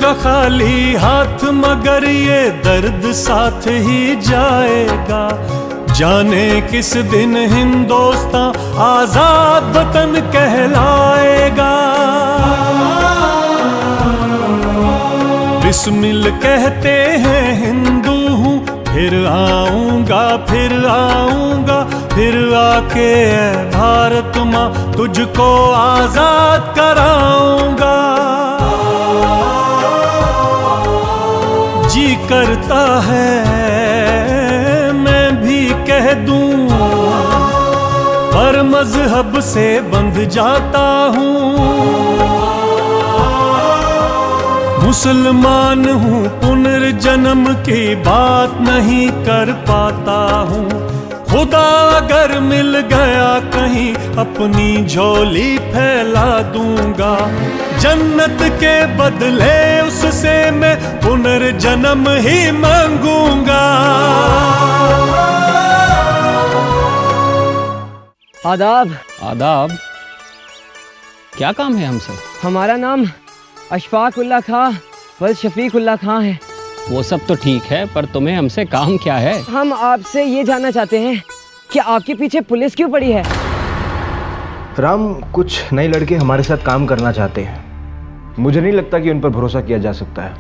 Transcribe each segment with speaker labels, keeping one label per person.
Speaker 1: का खाली हाथ मगर ये दर्द साथ ही जाएगा। जाने किस दिन हिंदुस्तां आजाद वतन कहलाएगा। बिस्मिल कहते हैं हिंदू हूँ, फिर आऊंगा फिर आके भारत माँ तुझको आजाद कराऊंगा। जी करता है मैं भी कह दूं, पर मजहब से बंध जाता हूँ। मुसलमान हूँ, पुनर्जन्म की बात नहीं कर पाता हूँ। खुदा अगर मिल गया कहीं अपनी झोली फैला दूंगा। जन्नत के बदले उससे मैं पुनर्जन्म ही मांगूंगा।
Speaker 2: आदाब।
Speaker 3: आदाब। क्या काम है हमसे?
Speaker 2: हमारा नाम अशफाक उल्लाह खां वल शफीक उल्लाह खां है।
Speaker 3: वो सब तो ठीक है, पर तुम्हें हमसे काम क्या है?
Speaker 2: हम आपसे ये जानना चाहते हैं कि आपके पीछे पुलिस क्यों पड़ी है?
Speaker 4: राम, कुछ नए लड़के हमारे साथ काम करना चाहते हैं। मुझे नहीं लगता कि उन पर भरोसा किया जा सकता है।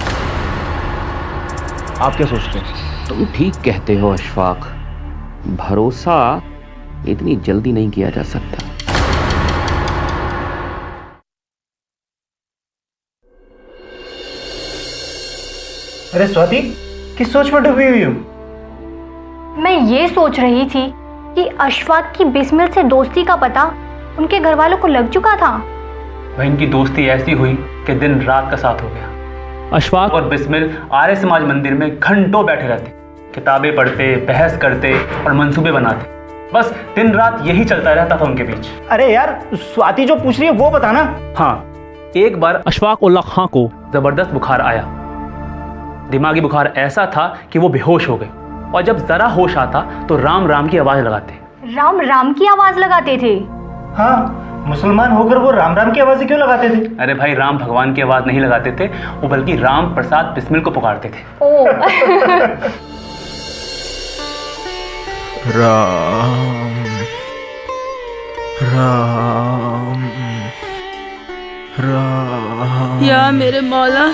Speaker 4: आप क्या सोचते हैं?
Speaker 5: तुम ठीक कहते हो अशफाक, भरोसा इतनी जल्दी नहीं किया जा सकता।
Speaker 6: अरे स्वाति, किस सोच में डूबी हुई हो?
Speaker 7: मैं ये सोच रही थी कि अशफाक की बिस्मिल से दोस्ती का पता उनके घर वालों को लग चुका था।
Speaker 8: वह इनकी दोस्ती ऐसी हुई कि दिन रात का साथ हो गया।
Speaker 3: अशफाक
Speaker 8: और बिस्मिल आर्य समाज मंदिर में घंटों बैठे रहते, किताबें पढ़ते, बहस करते और मंसूबे बनाते। बस दिन रात यही चलता रहता था उनके बीच।
Speaker 6: अरे यार, स्वाति जो पूछ रही है वो बताना।
Speaker 8: हाँ, एक बार अशफाक उल्लाह खां को जबरदस्त बुखार आया। दिमागी बुखार ऐसा था कि वो बेहोश हो गए, और जब जरा होश आता तो राम राम की आवाज लगाते।
Speaker 7: राम राम की आवाज लगाते थे?
Speaker 6: हाँ, मुसलमान होकर वो राम राम की आवाज़ें क्यों लगाते थे?
Speaker 8: अरे भाई, राम भगवान की आवाज नहीं लगाते थे वो, बल्कि राम प्रसाद बिस्मिल को पुकारते थे।
Speaker 7: ओ
Speaker 4: राम राम राम।
Speaker 9: या मेरे मौला,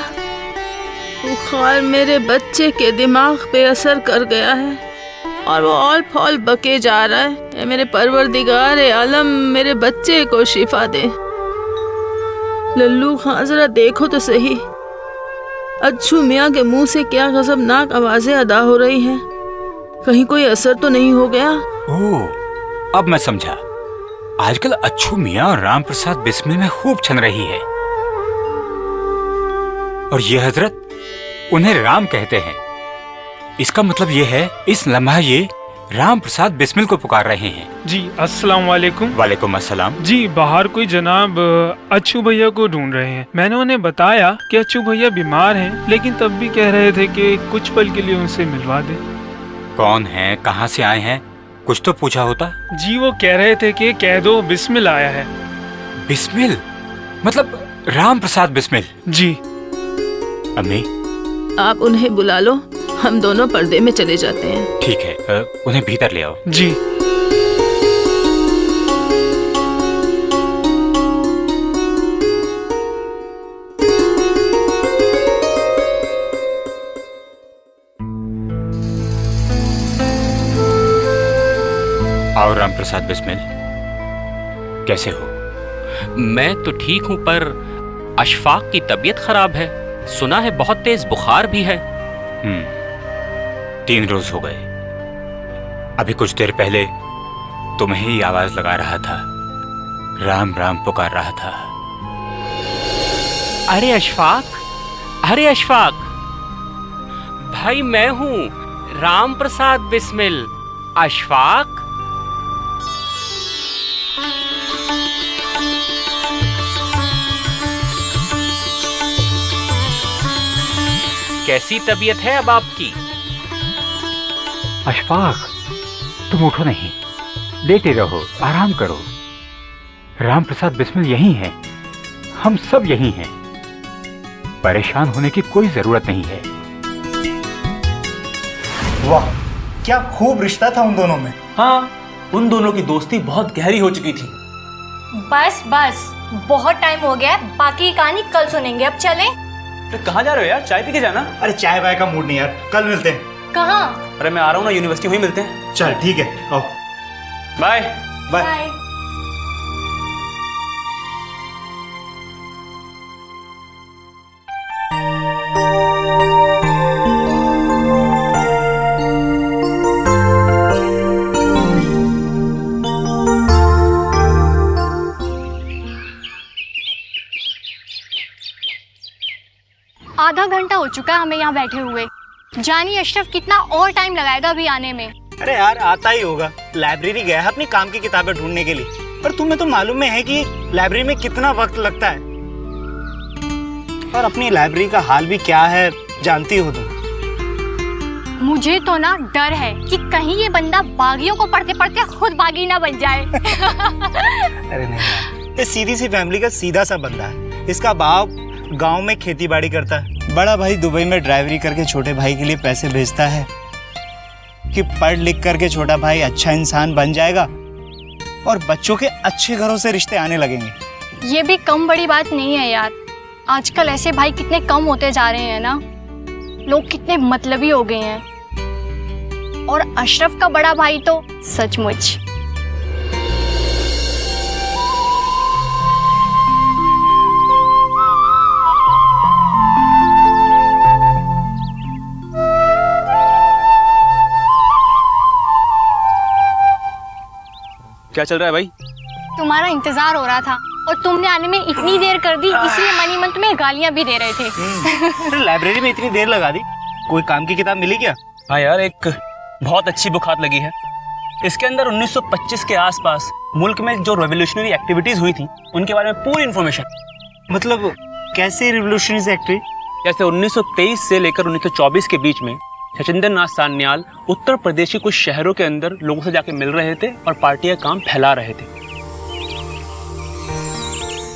Speaker 9: बुखार मेरे बच्चे के दिमाग पे असर कर गया है और वो ऑल फॉल बके जा रहा है। ए मेरे परवरदिगार आलम, मेरे बच्चे को शिफा दे। लल्लू खां, जरा देखो तो सही, अच्छू मियाँ के मुंह से क्या गजबनाक आवाजें अदा हो रही हैं। कहीं कोई असर तो नहीं हो गया?
Speaker 10: ओह, अब मैं समझा। आजकल अच्छू मियाँ और राम प्रसाद बिस्मिल में खूब छन रही है, और ये हजरत उन्हें राम कहते हैं। इसका मतलब ये है इस लम्हा ये राम प्रसाद बिस्मिल को पुकार रहे हैं।
Speaker 11: जी अस्सलाम वालेकुम।
Speaker 10: वालेकुम अस्सलाम।
Speaker 11: जी, बाहर कोई जनाब अच्छू भैया को ढूंढ रहे हैं। मैंने उन्हें बताया कि अच्छू भैया बीमार हैं, लेकिन तब भी कह रहे थे कि कुछ पल के लिए उनसे मिलवा दें।
Speaker 10: कौन है, कहाँ से आए हैं, कुछ तो पूछा होता।
Speaker 11: जी, वो कह रहे थे कि कह दो बिस्मिल आया है।
Speaker 10: बिस्मिल मतलब राम प्रसाद बिस्मिल?
Speaker 11: जी।
Speaker 10: अम्मी,
Speaker 9: आप उन्हें बुला लो, हम दोनों पर्दे में चले जाते हैं।
Speaker 10: ठीक है, उन्हें भीतर ले आओ।
Speaker 11: जी।
Speaker 10: आओ राम प्रसाद बिस्मिल, कैसे हो?
Speaker 5: मैं तो ठीक हूं, पर अशफाक की तबीयत खराब है। सुना है बहुत तेज बुखार भी है।
Speaker 10: 3 रोज हो गए। अभी कुछ देर पहले तुम्हें ही आवाज लगा रहा था, राम राम पुकार रहा था।
Speaker 5: अरे अशफाक, अरे अशफाक भाई, मैं हूं राम प्रसाद बिस्मिल। अशफाक, कैसी तबीयत है अब आपकी?
Speaker 10: अशफाक, तुम उठो नहीं, लेटे रहो, आराम करो। राम प्रसाद बिस्मिल यहीं हैं, हम सब यहीं हैं। परेशान होने की कोई जरूरत नहीं है।
Speaker 6: वाह, क्या खूब रिश्ता था उन दोनों में।
Speaker 8: हाँ, उन दोनों की दोस्ती बहुत गहरी हो चुकी थी।
Speaker 7: बस बस, बहुत टाइम हो गया है, बाकी की कहानी कल सुनेंगे। अब चलें?
Speaker 8: तो कहाँ जा रहे हो यार? चाय पी के जाना।
Speaker 6: अरे चाय वाय का मूड नहीं यार, कल मिलते हैं।
Speaker 7: कहाँ?
Speaker 8: अरे मैं आ रहा हूँ ना, यूनिवर्सिटी वहीं मिलते हैं।
Speaker 6: चल ठीक है, आओ।
Speaker 8: Bye
Speaker 6: bye.
Speaker 7: बाय। आधा घंटा हो चुका है हमें यहाँ बैठे हुए। जानिए अशरफ कितना और टाइम लगाएगा अभी आने में।
Speaker 6: अरे यार आता ही होगा, लाइब्रेरी गया है अपनी काम की किताबें ढूंढने के लिए। पर तुम्हें तो मालूम है कि लाइब्रेरी में कितना वक्त लगता है, और अपनी लाइब्रेरी का हाल भी क्या है जानती हो तुम।
Speaker 7: मुझे तो ना डर है कि कहीं ये बंदा बागियों को पढ़ते पढ़ते खुद बागी ना बन जाए।
Speaker 6: अरे नहीं यार, ये सीधी सी फैमिली का सीधा सा बंदा है। इसका बाप गांव में खेती बाड़ी करता है, बड़ा भाई दुबई में ड्राइवरी करके छोटे भाई के लिए पैसे भेजता है कि पढ़ लिख करके छोटा भाई अच्छा इंसान बन जाएगा और बच्चों के अच्छे घरों से रिश्ते आने लगेंगे।
Speaker 7: ये भी कम बड़ी बात नहीं है यार। आजकल ऐसे भाई कितने कम होते जा रहे हैं ना, लोग कितने मतलबी हो गए हैं। और अशरफ का बड़ा भाई तो सचमुच।
Speaker 8: क्या चल रहा है भाई?
Speaker 7: तुम्हारा इंतजार हो रहा था और तुमने आने में इतनी देर कर दी, इसलिए मनी मन तुम्हें गालियां भी दे रहे थे।
Speaker 6: लाइब्रेरी में इतनी देर लगा दी, कोई काम की किताब मिली क्या?
Speaker 8: हाँ यार, एक बहुत अच्छी बुक हाथ लगी है। इसके अंदर 1925 के आसपास मुल्क में जो रेवोल्यूशनरी एक्टिविटीज हुई थी उनके बारे में पूरी इन्फॉर्मेशन।
Speaker 6: मतलब कैसे रिवोल्यूशनरी एक्टिविटी?
Speaker 8: जैसे 1923 से लेकर 1924 के बीच में सचिंद्र नाथ सान्याल उत्तर प्रदेश के कुछ शहरों के अंदर लोगों से जाके मिल रहे थे और पार्टी का काम फैला रहे थे।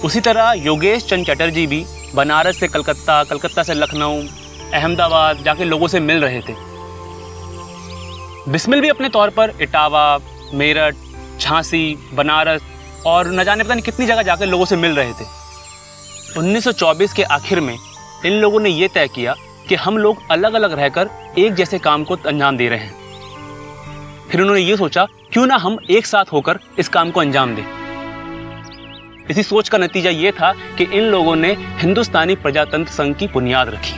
Speaker 8: उसी तरह योगेश चंद्र चटर्जी भी बनारस से कलकत्ता, कलकत्ता से लखनऊ, अहमदाबाद जाके लोगों से मिल रहे थे। बिस्मिल भी अपने तौर पर इटावा, मेरठ, झांसी, बनारस और न जाने पता नहीं कितनी जगह जाकर लोगों से मिल रहे थे। 1924 के आखिर में इन लोगों ने यह तय किया कि हम लोग अलग अलग रहकर एक जैसे काम को अंजाम दे रहे हैं। फिर उन्होंने ये सोचा क्यों ना हम एक साथ होकर इस काम को अंजाम दें। इसी सोच का नतीजा ये था कि इन लोगों ने हिंदुस्तानी प्रजातंत्र संघ की बुनियाद रखी।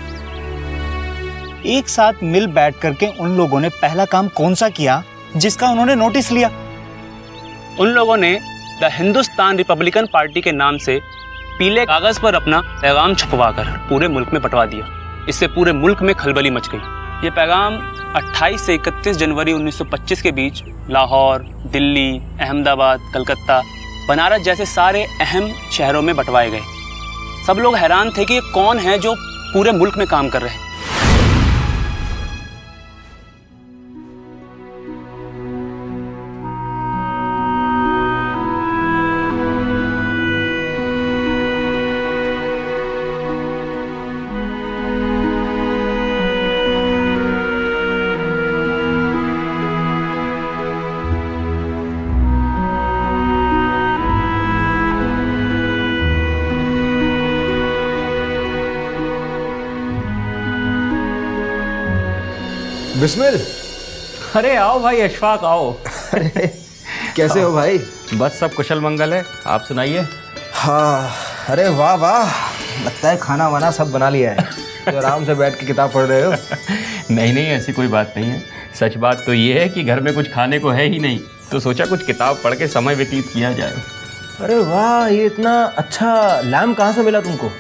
Speaker 6: एक साथ मिल बैठ करके उन लोगों ने पहला काम कौन सा किया जिसका उन्होंने नोटिस लिया?
Speaker 8: उन लोगों ने द हिंदुस्तान रिपब्लिकन पार्टी के नाम से पीले कागज पर अपना पैगाम छपवाकर पूरे मुल्क में बंटवा दिया। इससे पूरे मुल्क में खलबली मच गई। ये पैगाम 28 से 31 जनवरी 1925 के बीच लाहौर, दिल्ली, अहमदाबाद, कलकत्ता, बनारस जैसे सारे अहम शहरों में बंटवाए गए। सब लोग हैरान थे कि ये कौन है जो पूरे मुल्क में काम कर रहे हैं।
Speaker 4: बिस्मिल।
Speaker 3: अरे आओ भाई अशफाक आओ।
Speaker 4: अरे कैसे हो भाई?
Speaker 3: बस सब कुशल मंगल है, आप सुनाइए।
Speaker 4: हाँ, अरे वाह वाह, लगता है खाना वाना सब बना लिया है। तो आराम से बैठ के किताब पढ़ रहे हो?
Speaker 3: नहीं नहीं, ऐसी कोई बात नहीं है। सच बात तो ये है कि घर में कुछ खाने को है ही नहीं, तो सोचा कुछ किताब पढ़ के समय व्यतीत किया जाए।
Speaker 4: अरे वाह, ये इतना अच्छा लैम्प कहाँ से मिला तुमको?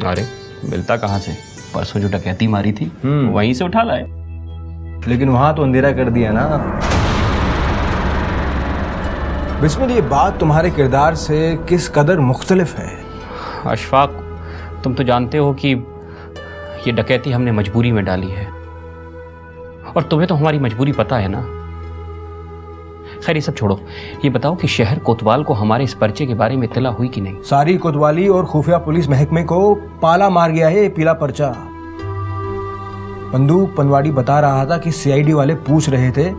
Speaker 3: अरे मिलता कहाँ से, परसों जो डकैती मारी थी वहीं से उठा लाए।
Speaker 4: लेकिन वहां तो अंधेरा कर दिया ना। बिस्मिल, ये बात तुम्हारे किरदार से किस कदर मुख्तलिफ है?
Speaker 3: अशफाक, तुम तो जानते हो कि ये डकैती हमने मजबूरी में डाली है, और तुम्हें तो हमारी मजबूरी पता है ना। खैर ये सब छोड़ो, ये बताओ कि शहर कोतवाल को हमारे इस पर्चे के बारे में इत्तला हुई कि नहीं?
Speaker 4: सारी कोतवाली और खुफिया पुलिस महकमे को पाला मार गया है ये पीला पर्चा। बंदूक पनवाड़ी बता रहा था कि सीआईडी वाले पूछ रहे थे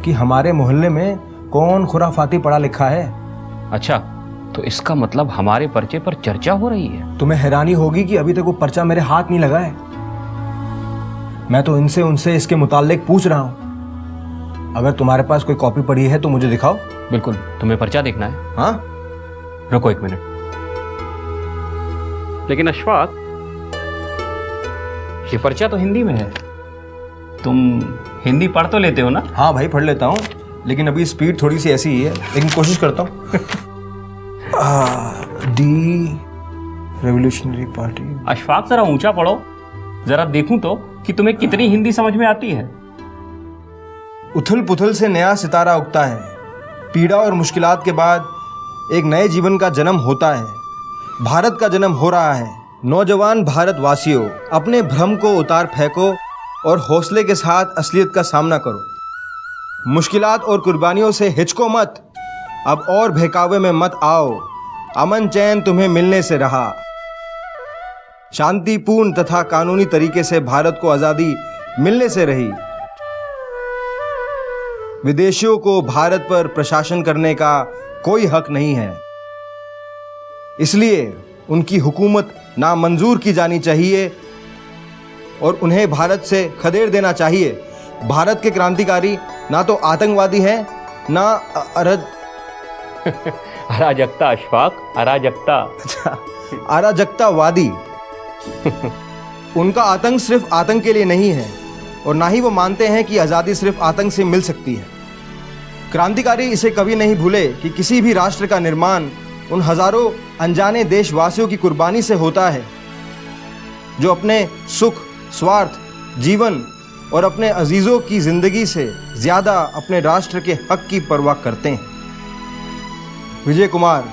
Speaker 4: कि हमारे मोहल्ले में कौन खुराफाती पढ़ा लिखा है।
Speaker 3: अच्छा, तो इसका मतलब हमारे पर्चे पर चर्चा हो रही है।
Speaker 4: तुम्हें हैरानी होगी कि अभी तक वो पर्चा मेरे हाथ नहीं लगा है। मैं तो इनसे उनसे इसके मुताल्लिक पूछ रहा हूं। अगर तुम्हारे पास कोई कॉपी पड़ी है तो मुझे दिखाओ।
Speaker 3: बिल्कुल, तुम्हें पर्चा देखना है?
Speaker 4: हाँ,
Speaker 3: रुको 1 मिनट। लेकिन अशफाक, ये पर्चा तो हिंदी में है। तुम हिंदी पढ़ तो लेते हो ना?
Speaker 4: हाँ भाई, पढ़ लेता हूँ, लेकिन अभी स्पीड थोड़ी सी ऐसी ही है, लेकिन कोशिश करता हूँ। D revolutionary party.
Speaker 3: अशफाक जरा ऊंचा पढ़ो, जरा देखूं तो कि तुम्हें कितनी हिंदी समझ में आती है।
Speaker 4: उथल पुथल से नया सितारा उगता है। पीड़ा और मुश्किलात के बाद एक नए जीवन का जन्म होता है। भारत का जन्म हो रहा है। नौजवान भारतवासियों, अपने भ्रम को उतार फेंको और हौसले के साथ असलियत का सामना करो। मुश्किलात और कुर्बानियों से हिचको मत। अब और बहकावे में मत आओ। अमन चैन तुम्हें मिलने से रहा। शांतिपूर्ण तथा कानूनी तरीके से भारत को आजादी मिलने से रही। विदेशियों को भारत पर प्रशासन करने का कोई हक नहीं है, इसलिए उनकी हुकूमत नामंजूर की जानी चाहिए और उन्हें भारत से खदेड़ देना चाहिए। भारत के क्रांतिकारी ना तो आतंकवादी हैं, ना
Speaker 3: अराजकता अशफाक, अराजकता।
Speaker 4: अराजकतावादी। उनका आतंक सिर्फ आतंक के लिए नहीं है और ना ही वो मानते हैं कि आज़ादी सिर्फ आतंक से मिल सकती है। क्रांतिकारी इसे कभी नहीं भूले कि किसी भी राष्ट्र का निर्माण उन हजारों अनजाने देशवासियों की कुर्बानी से होता है जो अपने सुख, स्वार्थ, जीवन और अपने अजीज़ों की ज़िंदगी से ज़्यादा अपने राष्ट्र के हक की परवाह करते हैं। विजय कुमार,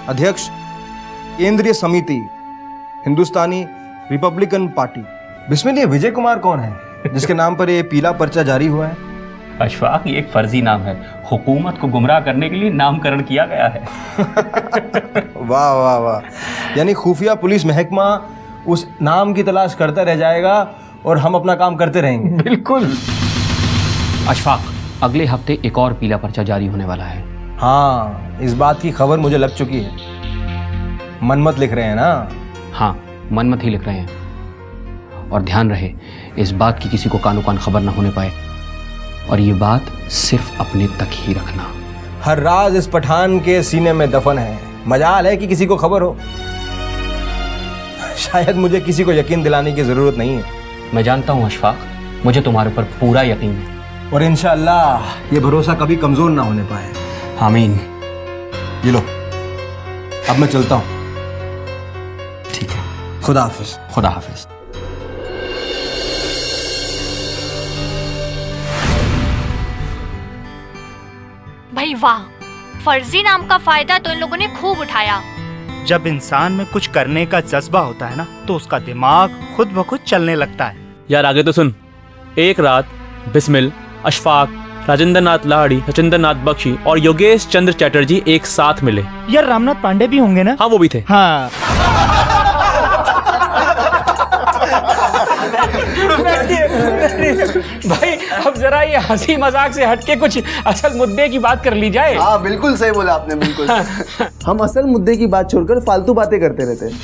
Speaker 4: अध्यक्ष, केंद्रीय समिति, हिंदुस्तानी रिपब्लिकन पार्टी। बिस्मिल, ये विजय कुमार कौन है जिसके नाम पर ये पीला पर्चा जारी हुआ है?
Speaker 3: अशफाक, ये एक फर्जी नाम है। हुकूमत को गुमराह करने के लिए नामकरण किया गया है।
Speaker 4: वाह वाह वाह, यानी खुफिया पुलिस महकमा उस नाम की तलाश करता रह जाएगा और हम अपना काम करते रहेंगे।
Speaker 3: बिल्कुल। अशफाक, अगले हफ्ते एक और पीला पर्चा जारी होने वाला है।
Speaker 4: हाँ, इस बात की खबर मुझे लग चुकी है। मनमत लिख रहे हैं ना?
Speaker 3: हाँ, मनमत ही लिख रहे हैं। और ध्यान रहे, इस बात की किसी को कानो कान खबर ना होने पाए, और ये बात सिर्फ अपने तक ही रखना।
Speaker 4: हर राज इस पठान के सीने में दफन है। मजाल है कि किसी को खबर हो। शायद मुझे किसी को यकीन दिलाने की जरूरत नहीं है।
Speaker 3: मैं जानता हूँ अशफाक, मुझे तुम्हारे ऊपर पूरा यकीन है,
Speaker 4: और इंशाअल्लाह ये भरोसा कभी कमजोर ना होने पाए।
Speaker 3: आमीन।
Speaker 4: ये लो, अब मैं चलता हूँ।
Speaker 3: ठीक है,
Speaker 4: खुदा हाफिज।
Speaker 3: खुदा हाफिज।
Speaker 7: भाई वाह, फर्जी नाम का फायदा तो इन लोगों ने खूब उठाया।
Speaker 6: जब इंसान में कुछ करने का जज्बा होता है ना, तो उसका दिमाग खुद ब खुद चलने लगता है।
Speaker 8: यार आगे तो सुन। एक रात बिस्मिल, अशफाक, राजेंद्र नाथ लाहड़ी, सचिंद्र नाथ बख्शी और योगेश चंद्र चैटर्जी एक साथ मिले।
Speaker 6: यार रामनाथ पांडे भी होंगे ना?
Speaker 8: हाँ, वो भी थे।
Speaker 6: हाँ।
Speaker 3: भाई, अब जरा ये हंसी मजाक से हटके कुछ असल मुद्दे की बात कर ली जाए।
Speaker 12: हाँ, बिल्कुल सही बोला आपने, बिल्कुल। हम असल मुद्दे की बात छोड़कर फालतू बातें करते रहते हैं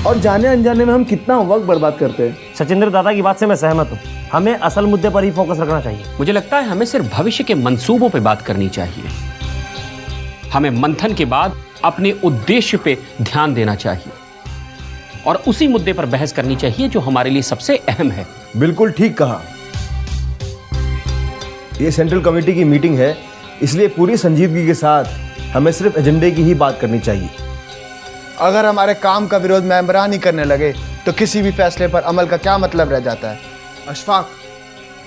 Speaker 12: और जाने अनजाने में हम कितना वक्त बर्बाद करते हैं।
Speaker 13: सचिंद्र दादा की बात से मैं सहमत हूँ। हमें असल मुद्दे पर ही फोकस रखना चाहिए।
Speaker 3: मुझे लगता है हमें सिर्फ भविष्य के मंसूबों पे बात करनी चाहिए। हमें मंथन के बाद अपने उद्देश्य पे ध्यान देना चाहिए और उसी मुद्दे पर बहस करनी चाहिए जो हमारे लिए सबसे अहम है।
Speaker 4: बिल्कुल ठीक कहा। ये सेंट्रल कमेटी की मीटिंग है, इसलिए पूरी संजीदगी के साथ हमें सिर्फ एजेंडे की ही बात करनी चाहिए।
Speaker 12: अगर हमारे काम का विरोध मेंबरान ही करने लगे तो किसी भी फैसले पर अमल का क्या मतलब रह जाता है? अशफाक,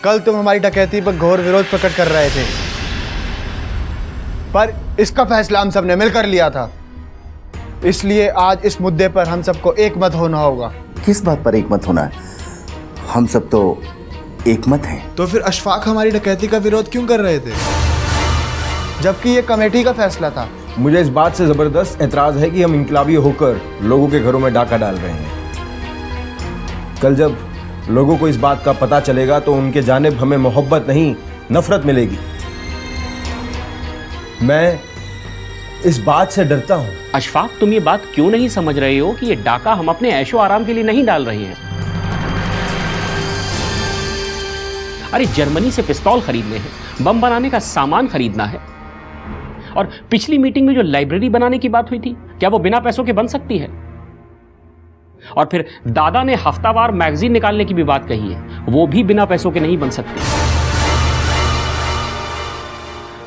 Speaker 12: कल तुम हमारी डकैती पर घोर विरोध प्रकट कर रहे थे, पर इसका फैसला हम सबने मिलकर लिया था। इसलिए आज इस मुद्दे पर हम सबको एक मत होना होगा।
Speaker 14: किस बात पर एक मत होना है? हम सब तो एकमत हैं।
Speaker 12: तो फिर अशफाक हमारी डकैती का विरोध क्यों कर रहे थे, जबकि ये कमेटी का फैसला था?
Speaker 4: मुझे इस बात से ज़बरदस्त एतराज़ है कि हम इनकलाबी होकर लोगों के घरों में डाका डाल रहे हैं। कल जब लोगों को इस बात का पता चलेगा तो उनके जानिब हमें मोहब्बत नहीं नफरत मिलेगी। मैं इस बात से डरता हूं।
Speaker 3: अशफाक, तुम ये बात क्यों नहीं समझ रहे हो कि ये डाका हम अपने ऐशो आराम के लिए नहीं डाल रहे हैं। अरे जर्मनी से पिस्तौल खरीदने हैं, बम बनाने का सामान खरीदना है। और पिछली मीटिंग में जो लाइब्रेरी बनाने की बात हुई थी, क्या वो बिना पैसों के बन सकती है? और फिर दादा ने हफ्तावार मैगजीन निकालने की भी बात कही है, वो भी बिना पैसों के नहीं बन सकती।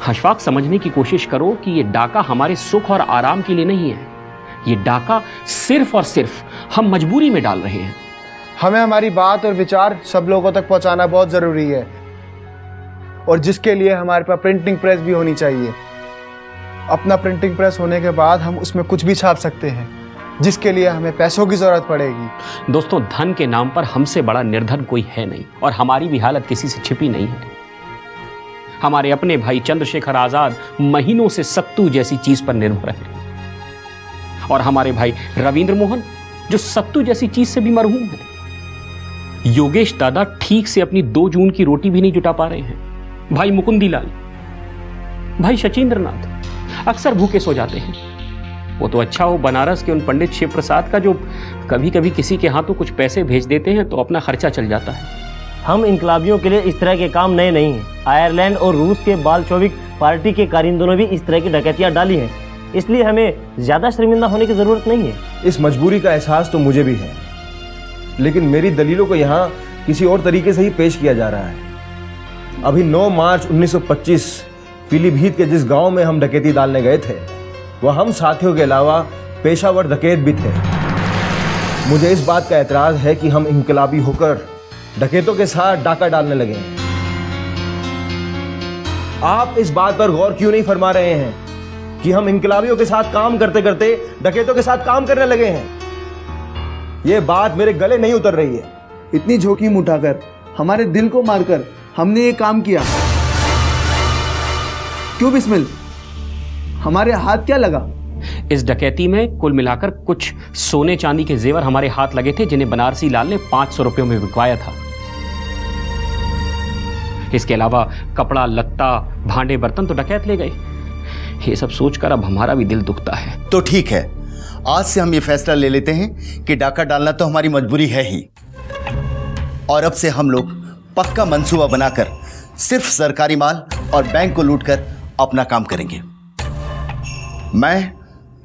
Speaker 3: अशफाक, समझने की कोशिश करो कि ये डाका हमारे सुख और आराम के लिए नहीं है। ये डाका सिर्फ और सिर्फ हम मजबूरी में डाल रहे हैं।
Speaker 12: हमें हमारी बात और विचार सब लोगों तक पहुंचाना बहुत जरूरी है, और जिसके लिए हमारे पास प्रिंटिंग प्रेस भी होनी चाहिए। अपना प्रिंटिंग प्रेस होने के बाद हम उसमें कुछ भी छाप सकते हैं, जिसके लिए हमें पैसों की जरूरत पड़ेगी।
Speaker 3: दोस्तों, धन के नाम पर हमसे बड़ा निर्धन कोई है नहीं, और हमारी भी हालत किसी से छिपी नहीं है। हमारे अपने भाई चंद्रशेखर आजाद महीनों से सत्तू जैसी चीज पर निर्भर है, और हमारे भाई रविंद्र मोहन जो सत्तू जैसी चीज से भी मरहूम है। योगेश दादा ठीक से अपनी 2 जून की रोटी भी नहीं जुटा पा रहे हैं। भाई मुकुंदी लाल, भाई शचींद्र नाथ अक्सर भूखे सो जाते हैं। वो तो अच्छा हो बनारस के उन पंडित शिव प्रसाद का, जो कभी कभी किसी के हाथों कुछ पैसे भेज देते हैं तो अपना खर्चा चल जाता है।
Speaker 13: हम इनकलाबियों के लिए इस तरह के काम नए नहीं हैं। आयरलैंड और रूस के बाल्शेविक पार्टी के कारिंदों ने भी इस तरह की डकैतियां डाली हैं, इसलिए हमें ज़्यादा शर्मिंदा होने की ज़रूरत नहीं है।
Speaker 4: इस मजबूरी का एहसास तो मुझे भी है, लेकिन मेरी दलीलों को यहाँ किसी और तरीके से ही पेश किया जा रहा है। अभी 9 मार्च 1925 पीलीभीत के जिस गांव में हम डकैती डालने गए थे, वह हम साथियों के अलावा पेशावर डकैत भी थे। मुझे इस बात का एतराज़ है कि हम इनकलाबी होकर डकैतों के साथ डाका डालने लगे हैं। आप इस बात पर गौर क्यों नहीं फरमा रहे हैं कि हम इनकलाबियों के साथ काम करते करते डकैतों के साथ काम करने लगे हैं? यह बात मेरे गले नहीं उतर रही है।
Speaker 12: इतनी जोखिम उठाकर, हमारे दिल को मारकर हमने ये काम किया। क्यों बिस्मिल, हमारे हाथ क्या लगा?
Speaker 3: इस डकैती में कुल मिलाकर कुछ सोने चांदी के जेवर हमारे हाथ लगे थे, जिन्हें बनारसी लाल ने 500 रुपयों में बिकवाया था। इसके अलावा कपड़ा लत्ता भांडे बर्तन तो डकैत ले गए। ये सब सोचकर अब हमारा भी दिल दुखता है।
Speaker 14: तो ठीक है, आज से हम ये फैसला ले लेते हैं कि डाका डालना तो हमारी मजबूरी है ही, और अब से हम लोग पक्का मंसूबा बनाकर सिर्फ सरकारी माल और बैंक को लूटकर अपना काम करेंगे। मैं,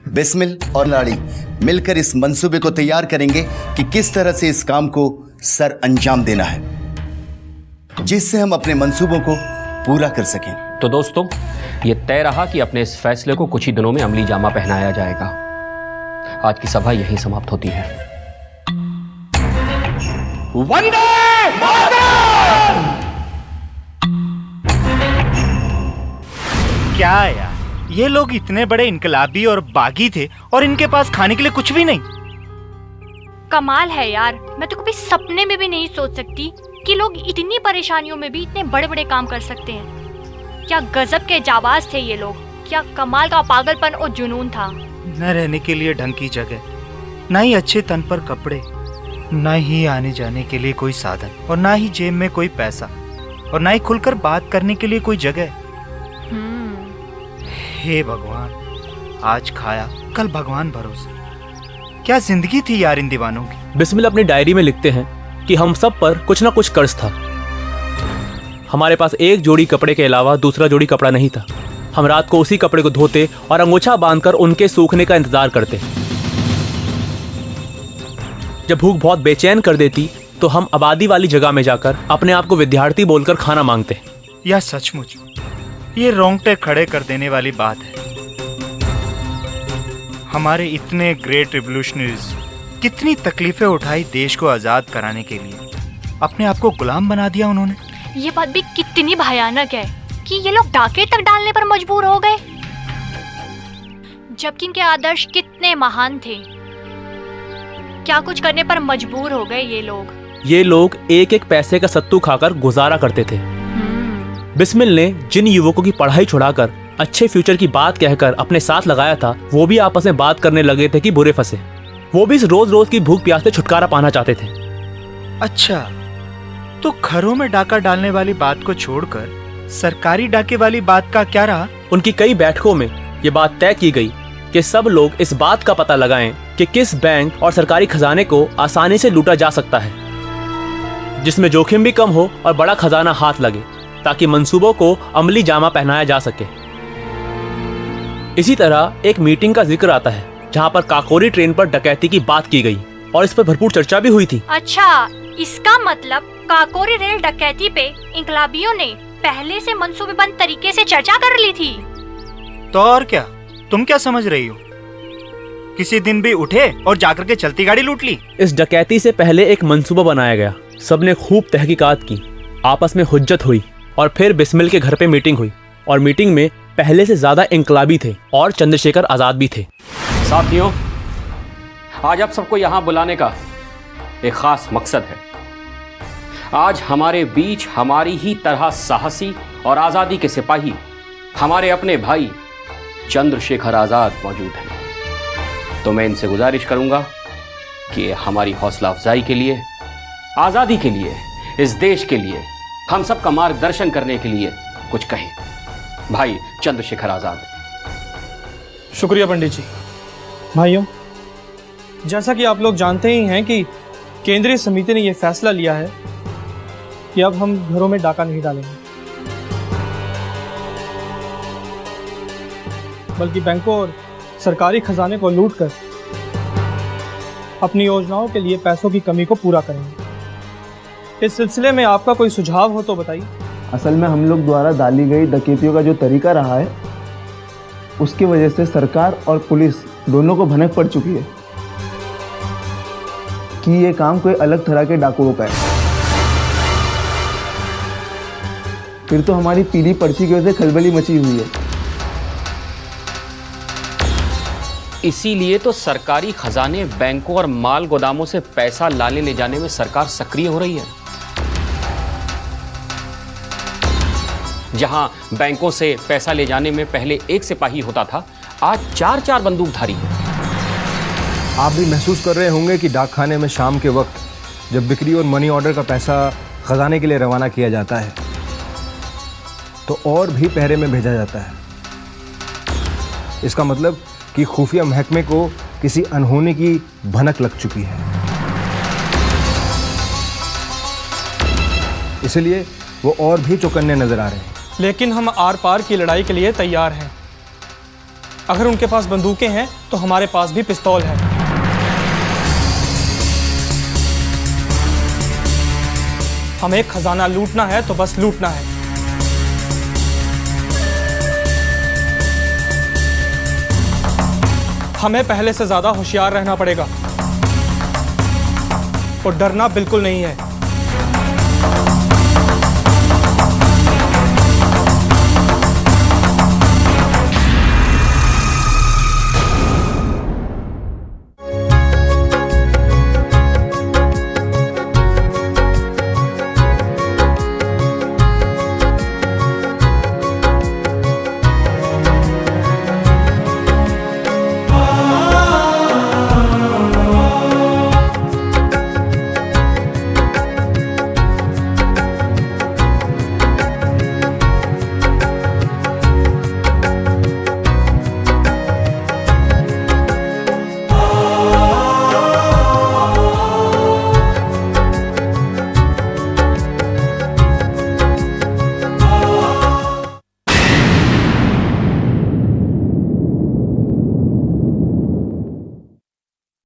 Speaker 14: बिस्मिल और लाड़ी मिलकर इस मंसूबे को तैयार करेंगे कि किस तरह से इस काम को सर अंजाम देना है, जिससे हम अपने मंसूबों को पूरा कर सकें।
Speaker 3: तो दोस्तों, ये तय रहा कि अपने इस फैसले को कुछ ही दिनों में अमली जामा पहनाया जाएगा। आज की सभा यहीं समाप्त होती है। वंदे मातरम!
Speaker 6: क्या यार, ये लोग इतने बड़े इनकलाबी और बागी थे और इनके पास खाने के लिए कुछ भी नहीं।
Speaker 7: कमाल है यार, मैं तो कभी सपने में भी नहीं सोच सकती कि लोग इतनी परेशानियों में भी इतने बड़े बड़े काम कर सकते हैं। क्या गजब के जाबाज थे ये लोग, क्या कमाल का पागलपन और जुनून था।
Speaker 6: न रहने के लिए ढंग की जगह, न ही अच्छे तन पर कपड़े, न ही आने जाने के लिए कोई साधन, और न ही जेब में कोई पैसा, और न ही खुलकर बात करने के लिए कोई जगह। हे भगवान, आज खाया कल भगवान भरोसे। क्या जिंदगी थी यार इन दीवानों की।
Speaker 15: बिस्मिल अपनी डायरी में लिखते हैं कि हम सब पर कुछ ना कुछ कर्ज था। हमारे पास एक जोड़ी कपड़े के अलावा दूसरा जोड़ी कपड़ा नहीं था। हम रात को उसी कपड़े को धोते और अंगोछा बांधकर उनके सूखने का इंतजार करते। जब भूख बहुत बेचैन कर देती तो हम आबादी वाली जगह में जाकर अपने आप को विद्यार्थी बोलकर खाना मांगते।
Speaker 6: यह सचमुच ये रोंगटे खड़े कर देने वाली बात है। हमारे इतने ग्रेट रिवॉल्यूशनरीज कितनी तकलीफें उठाई देश को आजाद कराने के लिए, अपने आप को गुलाम बना दिया उन्होंने।
Speaker 7: ये बात भी कितनी भयानक है कि ये लोग डाके तक डालने पर मजबूर हो गए, जबकि इनके आदर्श कितने महान थे। क्या कुछ करने पर मजबूर हो गए ये लोग।
Speaker 15: ये लोग एक एक पैसे का सत्तू खाकर गुजारा करते थे। बिस्मिल ने जिन युवकों की पढ़ाई छुड़ाकर अच्छे फ्यूचर की बात कहकर अपने साथ लगाया था, वो भी आपस में बात करने लगे थे कि बुरे फंसे। वो भी इस रोज रोज की भूख प्यास से छुटकारा पाना चाहते थे।
Speaker 6: अच्छा, तो घरों में डाका डालने वाली बात को छोड़कर सरकारी डाके वाली बात का क्या रहा?
Speaker 15: उनकी कई बैठकों में ये बात तय की गई कि सब लोग इस बात का पता लगाएं कि किस बैंक और सरकारी खजाने को आसानी से लूटा जा सकता है, जिसमें जोखिम भी कम हो और बड़ा खजाना हाथ लगे, ताकि मंसूबों को अमली जामा पहनाया जा सके। इसी तरह एक मीटिंग का जिक्र आता है जहां पर काकोरी ट्रेन पर डकैती की बात की गई और इस पर भरपूर चर्चा भी हुई थी।
Speaker 7: अच्छा, इसका मतलब काकोरी रेल डकैती पे इंकलाबियों ने पहले से मंसूबेबंद तरीके से चर्चा कर ली थी।
Speaker 6: तो और क्या, तुम क्या समझ रही हो? किसी दिन भी उठे और जाकर के चलती गाड़ी लूट ली?
Speaker 15: इस डकैती से पहले एक मंसूबा बनाया गया। सबने खूब तहकीकात की, आपस में हुज्जत हुई और फिर बिस्मिल के घर पे मीटिंग हुई और मीटिंग में पहले से ज्यादा इंकलाबी थे और चंद्रशेखर आजाद भी थे।
Speaker 3: साथियों, आज आप सबको यहां बुलाने का एक खास मकसद है। आज हमारे बीच हमारी ही तरह साहसी और आजादी के सिपाही, हमारे अपने भाई चंद्रशेखर आजाद मौजूद हैं। तो मैं इनसे गुजारिश करूंगा कि हमारी हौसला अफजाई के लिए, आजादी के लिए, इस देश के लिए, हम सबका मार्गदर्शन करने के लिए कुछ कहें। भाई चंद्रशेखर आजाद।
Speaker 16: शुक्रिया पंडित जी। भाइयों, जैसा कि आप लोग जानते ही हैं कि केंद्रीय समिति ने यह फैसला लिया है कि अब हम घरों में डाका नहीं डालेंगे, बल्कि बैंकों और सरकारी खजाने को लूटकर अपनी योजनाओं के लिए पैसों की कमी को पूरा करेंगे। इस सिलसिले में आपका कोई सुझाव हो तो बताइए।
Speaker 12: असल में हम लोग द्वारा डाली गई डकैतियों का जो तरीका रहा है, उसकी वजह से सरकार और पुलिस दोनों को भनक पड़ चुकी है कि ये काम कोई अलग तरह के डाकुओं का है। फिर तो हमारी पीली पर्ची की वजह से खलबली मची हुई है।
Speaker 3: इसीलिए तो सरकारी खजाने, बैंकों और माल गोदामों से पैसा लाने ले जाने में सरकार सक्रिय हो रही है। जहां बैंकों से पैसा ले जाने में पहले एक सिपाही होता था, आज 4-4 बंदूकधारी हैं।
Speaker 4: आप भी महसूस कर रहे होंगे कि डाकखाने में शाम के वक्त जब बिक्री और मनी ऑर्डर का पैसा खजाने के लिए रवाना किया जाता है, तो और भी पहरे में भेजा जाता है। इसका मतलब कि खुफिया महकमे को किसी अनहोनी की भनक लग चुकी है। इसलिए वो और भी चौकन्ने नजर आ रहे हैं।
Speaker 16: लेकिन हम आर पार की लड़ाई के लिए तैयार हैं। अगर उनके पास बंदूकें हैं तो हमारे पास भी पिस्तौल है। हमें खजाना लूटना है तो बस लूटना है। हमें पहले से ज्यादा होशियार रहना पड़ेगा और डरना बिल्कुल नहीं है।